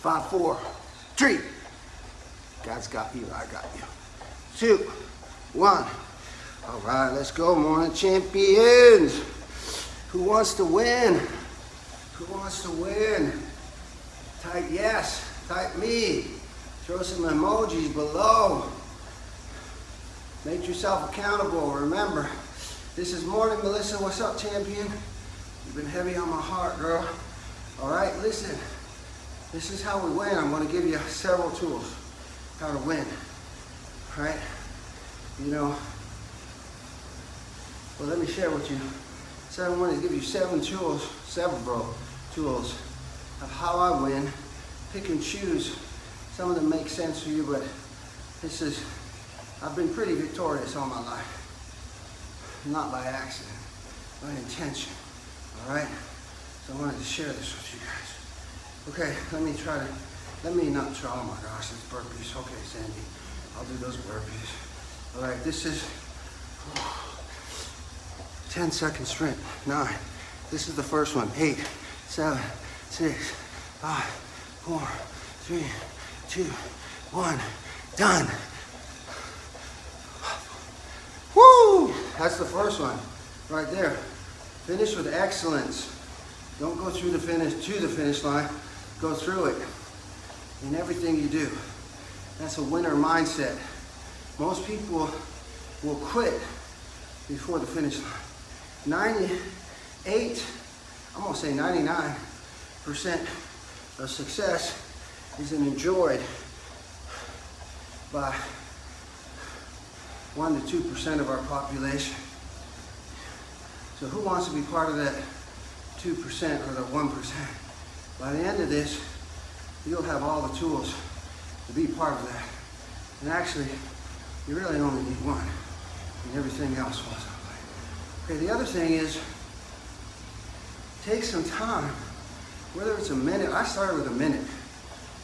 5, 4, 3. God's got you, I got you. 2, 1. All right, let's go, morning champions. Who wants to win? Who wants to win? Type yes, type me. Throw some emojis below. Make yourself accountable. Remember, this is morning, Melissa. What's up, champion? You've been heavy on my heart, girl. All right, listen. This is how we win. I'm going to give you several tools how to win. All right? You know, well, let me share with you. I want to give you several tools of how I win. Pick and choose. Some of them make sense for you, but I've been pretty victorious all my life. Not by accident, by intention. All right? So I wanted to share this with you guys. Okay, let me not try, oh my gosh, it's burpees. Okay, Sandy, I'll do those burpees. All right, this is 10-second sprint, 9. This is the first one, 8, 7, 6, 5, 4, 3, 2, 1, done. Woo! That's the first one, right there. Finish with excellence. Don't go through the finish line. Go through it in everything you do. That's a winner mindset. Most people will quit before the finish line. 98, I'm gonna say 99% of success is enjoyed by 1 to 2% of our population. So who wants to be part of that 2% or the 1%? By the end of this, you'll have all the tools to be part of that. And actually, you really only need one, and everything else falls into place. Okay, the other thing is, take some time, whether it's a minute. I started with a minute.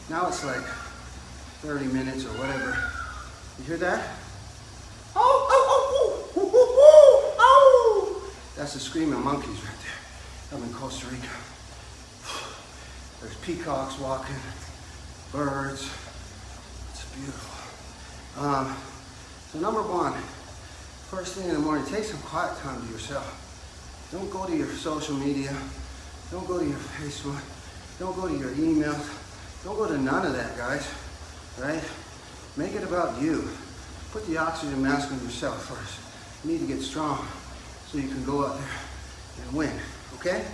Now it's like 30 minutes or whatever. You hear that? Oh, oh, oh, oh, oh, oh, oh. That's the screaming monkeys right there. I'm in Costa Rica. There's peacocks walking, birds. It's beautiful. So number one, first thing in the morning, take some quiet time to yourself. Don't go to your social media. Don't go to your Facebook. Don't go to your emails. Don't go to none of that, guys. Right? Make it about you. Put the oxygen mask on yourself first. You need to get strong so you can go out there and win. Okay?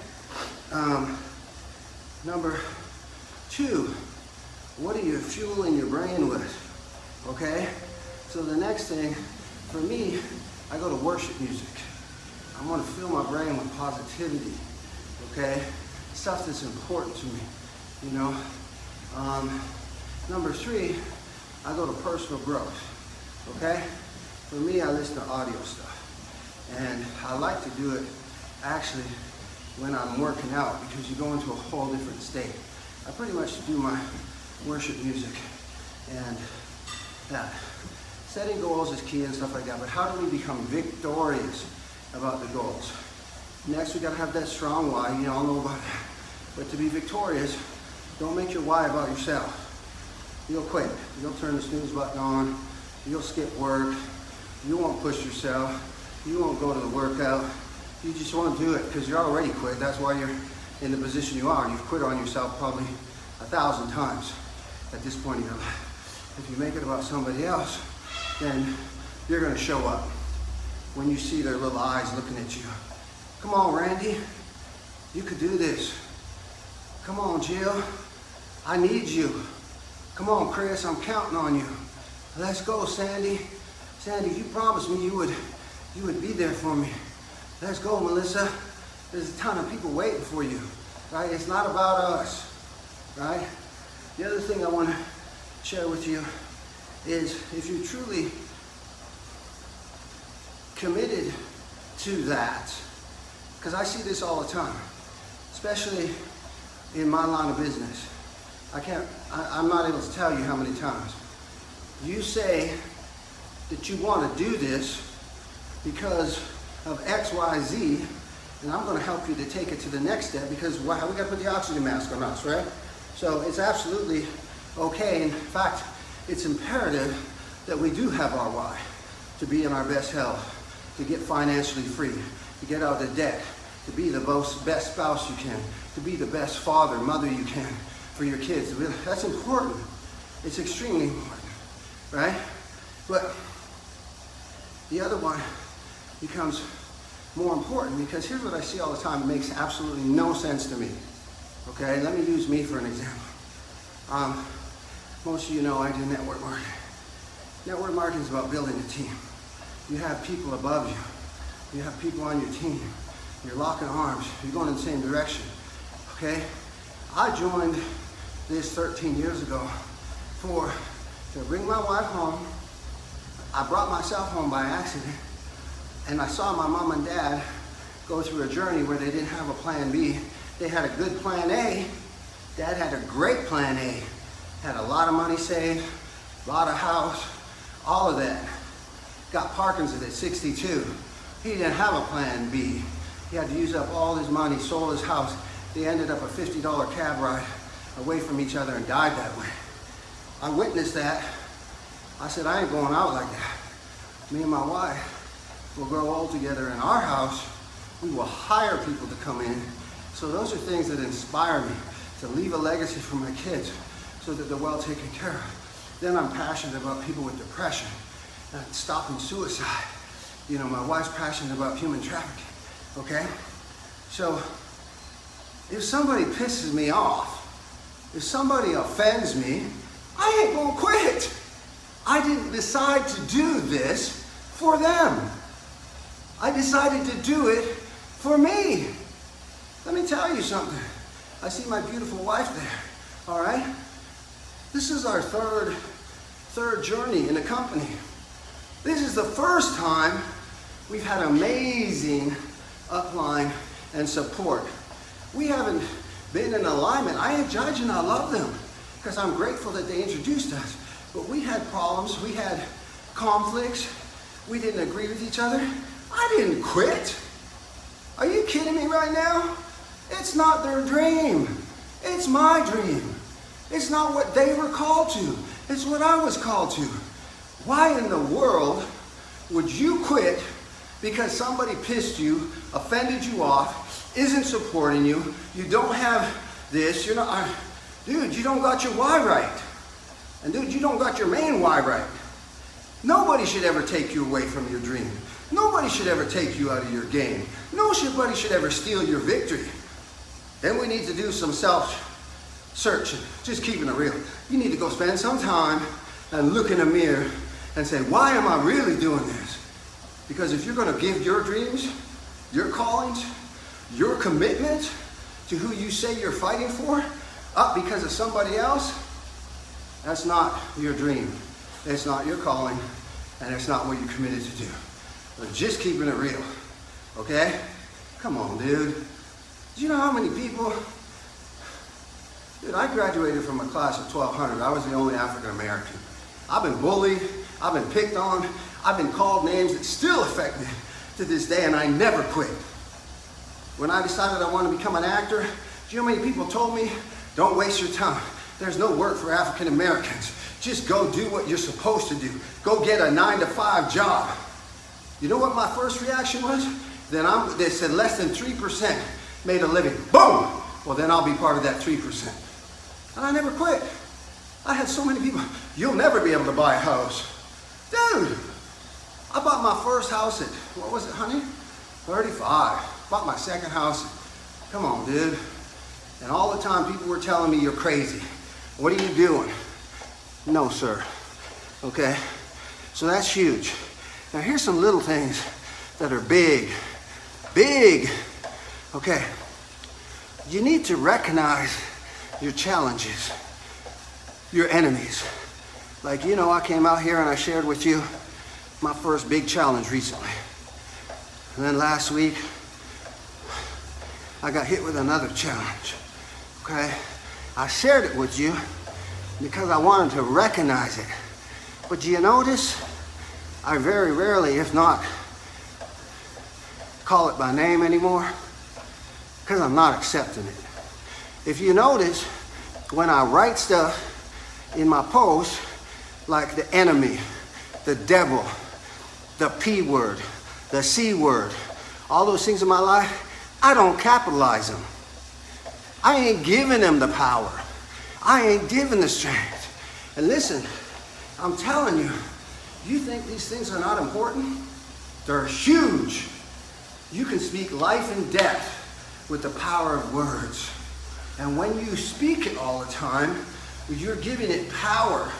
Number 2, what are you fueling your brain with? Okay? So the next thing, for me, I go to worship music. I want to fill my brain with positivity. Okay? Stuff that's important to me. You know? Number 3, I go to personal growth. Okay? For me, I listen to audio stuff. And I like to do it actually when I'm working out, because you go into a whole different state. I pretty much do my worship music and that. Setting goals is key and stuff like that, but how do we become victorious about the goals? Next, we gotta have that strong why, you all know about that. But to be victorious, don't make your why about yourself. You'll quit, you'll turn the snooze button on, you'll skip work, you won't push yourself, you won't go to the workout. You just want to do it because you're already quit. That's why you're in the position you are. You've quit on yourself probably 1,000 times at this point in your life. If you make it about somebody else, then you're going to show up when you see their little eyes looking at you. Come on, Randy. You could do this. Come on, Jill. I need you. Come on, Chris. I'm counting on you. Let's go, Sandy. Sandy, you promised me you would be there for me. Let's go, Melissa. There's a ton of people waiting for you, right? It's not about us, right? The other thing I want to share with you is if you're truly committed to that, because I see this all the time, especially in my line of business. I'm not able to tell you how many times. You say that you want to do this because of X, Y, Z, and I'm going to help you to take it to the next step because we got to put the oxygen mask on us, right? So it's absolutely okay. In fact, it's imperative that we do have our why, to be in our best health, to get financially free, to get out of debt, to be the best spouse you can, to be the best father, mother you can for your kids. That's important. It's extremely important, right? But the other one becomes more important because here's what I see all the time. It makes absolutely no sense to me. Okay, let me use me for an example. Most of you know I do network marketing. Network marketing is about building a team. You have people above you. You have people on your team. You're locking arms. You're going in the same direction. Okay? I joined this 13 years ago to bring my wife home. I brought myself home by accident, and I saw my mom and dad go through a journey where they didn't have a plan B. They had a good plan A. Dad had a great plan A. Had a lot of money saved, bought a house, all of that. Got Parkinson's at 62. He didn't have a plan B. He had to use up all his money, sold his house. They ended up a $50 cab ride away from each other and died that way. I witnessed that. I said, I ain't going out like that. Me and my wife will grow old together in our house. We will hire people to come in. So those are things that inspire me to leave a legacy for my kids so that they're well taken care of. Then I'm passionate about people with depression and stopping suicide. You know, my wife's passionate about human trafficking, okay? So if somebody pisses me off, if somebody offends me, I ain't gonna quit. I didn't decide to do this for them. I decided to do it for me. Let me tell you something. I see my beautiful wife there, all right? This is our third journey in the company. This is the first time we've had amazing upline and support. We haven't been in alignment. I ain't judging, I love them because I'm grateful that they introduced us. But we had problems, we had conflicts, we didn't agree with each other. I didn't quit. Are you kidding me right now? It's not their dream. It's my dream. It's not what they were called to. It's what I was called to. Why in the world would you quit because somebody pissed you, offended you off, isn't supporting you, you don't have this, you're not, dude, you don't got your why right. And dude, you don't got your main why right. Nobody should ever take you away from your dream. Nobody should ever take you out of your game. Nobody should ever steal your victory. Then we need to do some self-searching, just keeping it real. You need to go spend some time and look in the mirror and say, why am I really doing this? Because if you're gonna give your dreams, your callings, your commitment to who you say you're fighting for up because of somebody else, that's not your dream. It's not your calling, and it's not what you're committed to do. But just keeping it real, okay? Come on, dude. Do you know how many people? Dude, I graduated from a class of 1,200. I was the only African American. I've been bullied, I've been picked on, I've been called names that still affect me to this day, and I never quit. When I decided I wanted to become an actor, do you know how many people told me, don't waste your time. There's no work for African Americans. Just go do what you're supposed to do. Go get a 9-to-5 job. You know what my first reaction was? They said less than 3% made a living. Boom! Well, then I'll be part of that 3%. And I never quit. I had so many people, you'll never be able to buy a house. Dude, I bought my first house at, what was it, honey? 35. Bought my second house. Come on, dude. And all the time people were telling me, you're crazy. What are you doing? No, sir. Okay? So that's huge. Now here's some little things that are big. Big. Okay. You need to recognize your challenges, your enemies. Like, you know, I came out here and I shared with you my first big challenge recently. And then last week, I got hit with another challenge. Okay? I shared it with you because I wanted to recognize it. But do you notice? I very rarely, if not, call it by name anymore because I'm not accepting it. If you notice, when I write stuff in my post, like the enemy, the devil, the P word, the C word, all those things in my life, I don't capitalize them. I ain't giving them the power. I ain't giving the strength. And listen, I'm telling you, you think these things are not important? They're huge. You can speak life and death with the power of words. And when you speak it all the time, you're giving it power.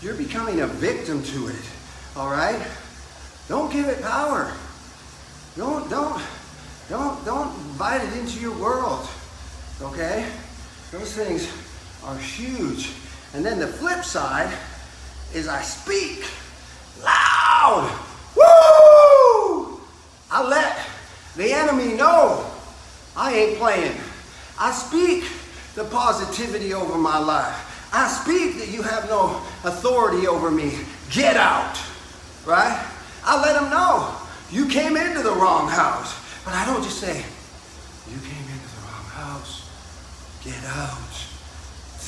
You're becoming a victim to it. All right? Don't give it power. Don't invite it into your world. Okay? Those things are huge. And then the flip side is I speak loud. Woo! I let the enemy know I ain't playing. I speak the positivity over my life. I speak that you have no authority over me. Get out. Right? I let them know you came into the wrong house. But I don't just say, you came into the wrong house. Get out.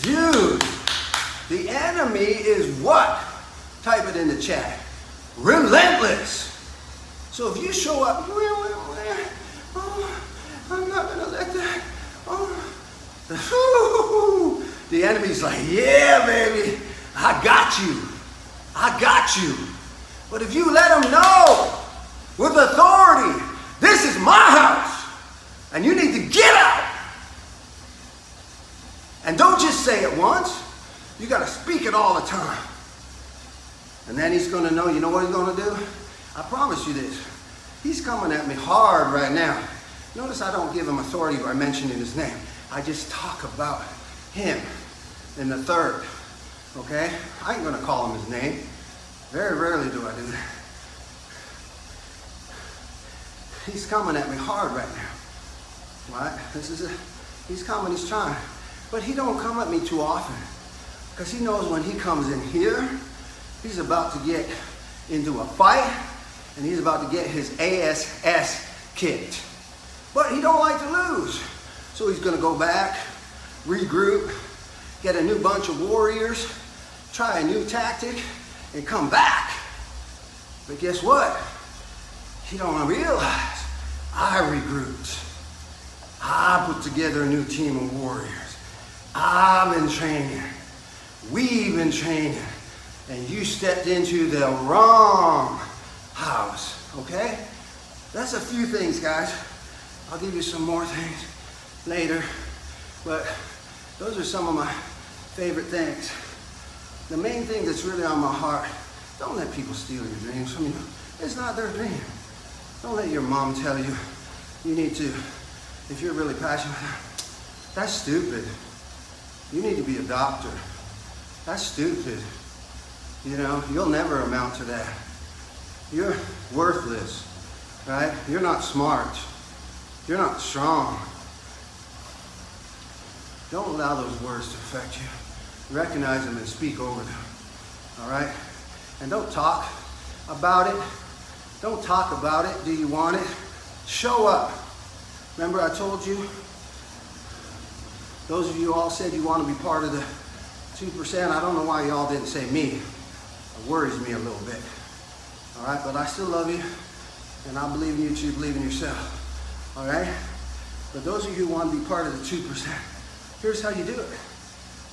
Dude, the enemy is what? Type it in the chat. Relentless. So if you show up, I'm not going to let that. The enemy's like, yeah, baby, I got you. I got you. But if you let them know with authority, this is my house, and you need to get out. And don't just say it once. You got to speak it all the time. And then he's going to know, you know what he's going to do? I promise you this. He's coming at me hard right now. Notice I don't give him authority by mentioning his name. I just talk about him in the third. Okay? I ain't going to call him his name. Very rarely do I do that. He's coming at me hard right now. Right? He's coming, he's trying. But he don't come at me too often. Because he knows when he comes in here, he's about to get into a fight, and he's about to get his ASS kicked. But he don't like to lose. So he's going to go back, regroup, get a new bunch of warriors, try a new tactic, and come back. But guess what? He don't realize I regrouped. I put together a new team of warriors. I've been training. We've been training. And you stepped into the wrong house. Okay? That's a few things, guys. I'll give you some more things later. But those are some of my favorite things. The main thing that's really on my heart, don't let people steal your dreams from you. It's not their dream. Don't let your mom tell you you need to, if you're really passionate, that's stupid. You need to be a doctor. That's stupid. You know, you'll never amount to that. You're worthless, right? You're not smart. You're not strong. Don't allow those words to affect you. Recognize them and speak over them, all right? And don't talk about it. Don't talk about it. Do you want it? Show up. Remember I told you, those of you all said you want to be part of the 2%. I don't know why y'all didn't say me. It worries me a little bit. All right, but I still love you, and I believe in you too, believe in yourself. All right? But those of you who want to be part of the 2%, here's how you do it.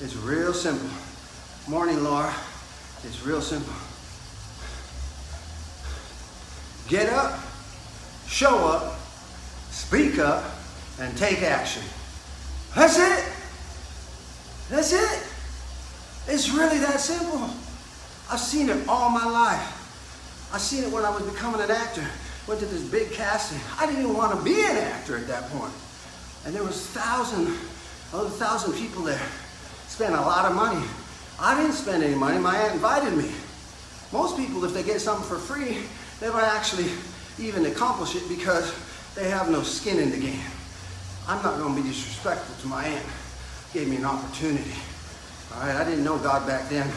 It's real simple. Morning, Laura. It's real simple. Get up, show up, speak up, and take action. That's it. That's it. It's really that simple. I've seen it all my life. I've seen it when I was becoming an actor. Went to this big casting. I didn't even want to be an actor at that point. And there was 1,000 people there. Spent a lot of money. I didn't spend any money. My aunt invited me. Most people, if they get something for free, they don't actually even accomplish it because they have no skin in the game. I'm not going to be disrespectful to my aunt. Gave me an opportunity. All right, I didn't know God back then.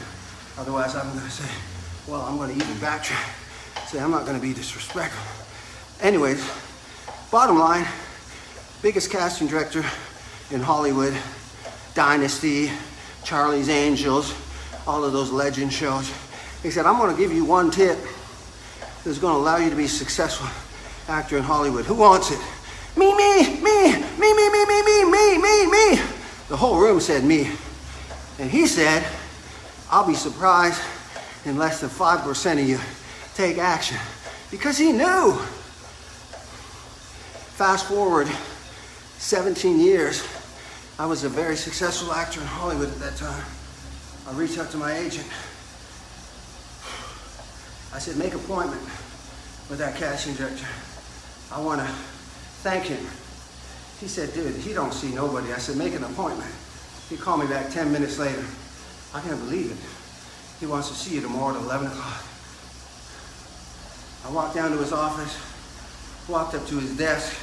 Otherwise, I'm going to say, well, I'm going to even backtrack. Say, I'm not going to be disrespectful. Anyways, bottom line, biggest casting director in Hollywood, Dynasty, Charlie's Angels, all of those legend shows. He said, I'm gonna give you one tip that's gonna allow you to be a successful actor in Hollywood. Who wants it? Me. The whole room said me. And he said, I'll be surprised in less than 5% of you take action. Because he knew. Fast forward 17 years, I was a very successful actor in Hollywood at that time. I reached out to my agent. I said, make an appointment with that cash injector. I want to thank him. He said, dude, he don't see nobody. I said, make an appointment. He called me back 10 minutes later. I can't believe it. He wants to see you tomorrow at 11 o'clock. I walked down to his office, walked up to his desk.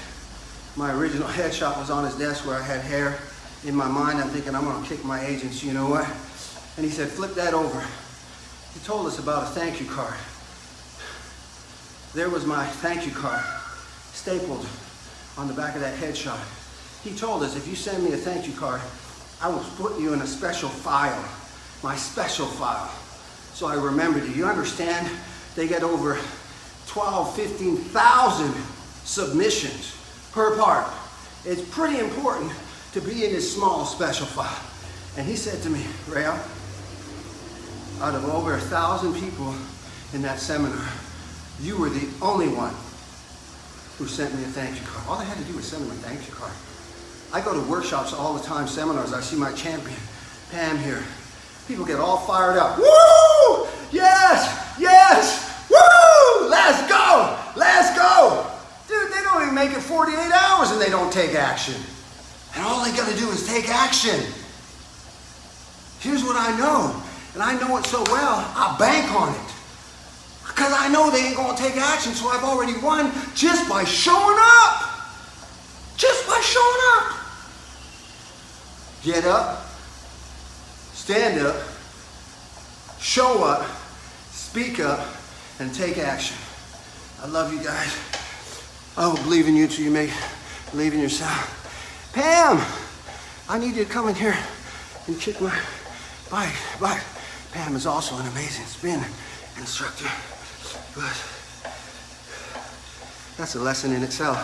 My original headshot was on his desk where I had hair. In my mind, I'm thinking, I'm gonna kick my agents, you know what? And he said, flip that over. He told us about a thank you card. There was my thank you card, stapled on the back of that headshot. He told us, if you send me a thank you card, I will put you in a special file, my special file. So I remembered it. You understand? They get over 12, 15,000 submissions per part. It's pretty important to be in this small special file. And he said to me, Réal, out of over 1,000 people in that seminar, you were the only one who sent me a thank you card. All they had to do was send me a thank you card. I go to workshops all the time, seminars. I see my champion, Pam, here. People get all fired up. Woo! Yes! Woo! Let's go! Let's go! Dude, they don't even make it 48 hours and they don't take action. And all they gotta do is take action. Here's what I know, and I know it so well, I bank on it. Because I know they ain't gonna take action, so I've already won just by showing up. Just by showing up. Get up, stand up, show up, speak up, and take action. I love you guys. I will believe in you till you may believe in yourself. Pam, I need you to come in here and kick my bike. But Pam is also an amazing spin instructor. But that's a lesson in itself.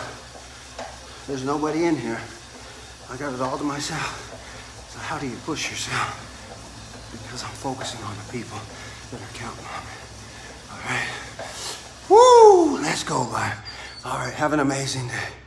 There's nobody in here. I got it all to myself. So how do you push yourself? Because I'm focusing on the people that are counting on me. All right. Woo! Let's go, bud. All right. Have an amazing day.